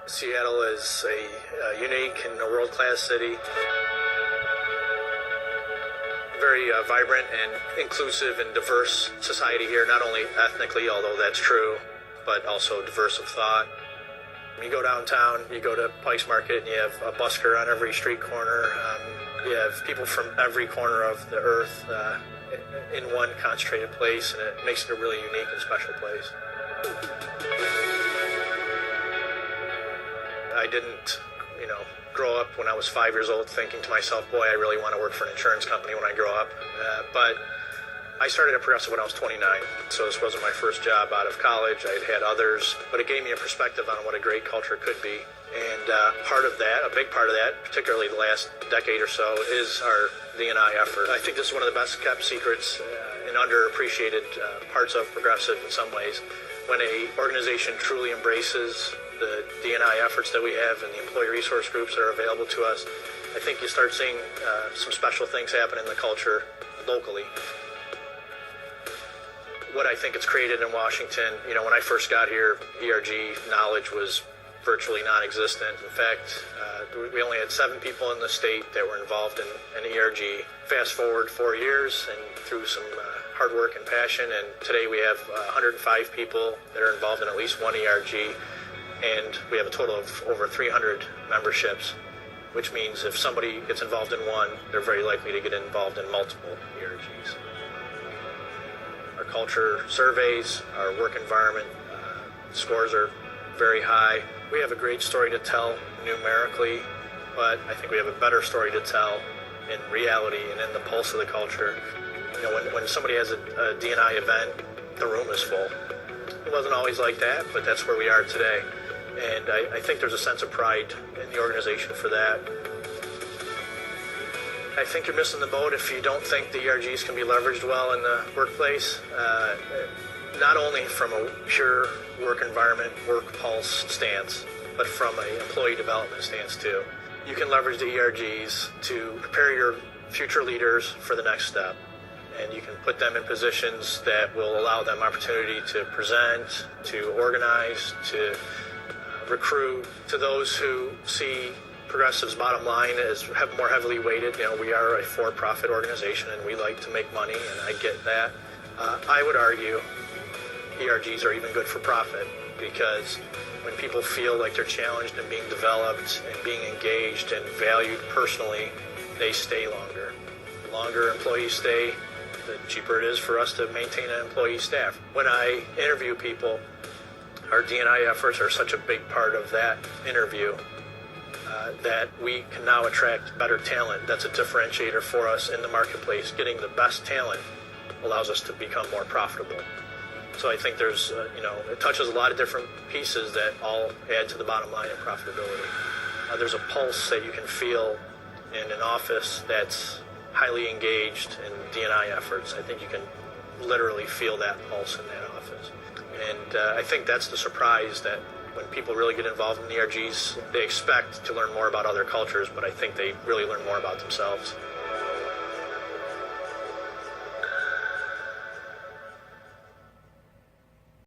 Seattle is a unique and a world-class city. Very vibrant and inclusive and diverse society here, not only ethnically, although that's true, but also diverse of thought. You go downtown, you go to Pikes Market, and you have a busker on every street corner. You have people from every corner of the earth in one concentrated place, and it makes it a really unique and special place. I didn't, grow up when I was 5 years old thinking to myself, boy, I really want to work for an insurance company when I grow up. But I started at Progressive when I was 29, so this wasn't my first job out of college. I'd had others, but it gave me a perspective on what a great culture could be. And a big part of that, particularly the last decade or so, is our D&I effort. I think this is one of the best kept secrets and underappreciated parts of Progressive in some ways. When an organization truly embraces the D&I efforts that we have and the employee resource groups that are available to us, I think you start seeing some special things happen in the culture locally. What I think it's created in Washington, when I first got here, ERG knowledge was virtually non-existent. In fact, we only had 7 people in the state that were involved in ERG. Fast forward 4 years and through some hard work and passion, and today we have 105 people that are involved in at least one ERG, and we have a total of over 300 memberships, which means if somebody gets involved in one, they're very likely to get involved in multiple ERGs. Our culture surveys, our work environment scores are very high. We have a great story to tell numerically, but I think we have a better story to tell in reality and in the pulse of the culture. When somebody has a D&I event, the room is full. It wasn't always like that, but that's where we are today. And I think there's a sense of pride in the organization for that. I think you're missing the boat if you don't think the ERGs can be leveraged well in the workplace, not only from a pure work environment, work pulse stance, but from an employee development stance too. You can leverage the ERGs to prepare your future leaders for the next step. And you can put them in positions that will allow them opportunity to present, to organize, to recruit. To those who see Progressive's bottom line as more heavily weighted, we are a for-profit organization and we like to make money, and I get that. I would argue ERGs are even good for profit, because when people feel like they're challenged and being developed and being engaged and valued personally, they stay longer. The longer employees stay, the cheaper it is for us to maintain an employee staff. When I interview people, our D&I efforts are such a big part of that interview that we can now attract better talent. That's a differentiator for us in the marketplace. Getting the best talent allows us to become more profitable. So I think there's, it touches a lot of different pieces that all add to the bottom line of profitability. There's a pulse that you can feel in an office that's highly engaged in D&I efforts. I think you can literally feel that pulse in that office. And I think that's the surprise, that when people really get involved in the ERGs, they expect to learn more about other cultures, but I think they really learn more about themselves.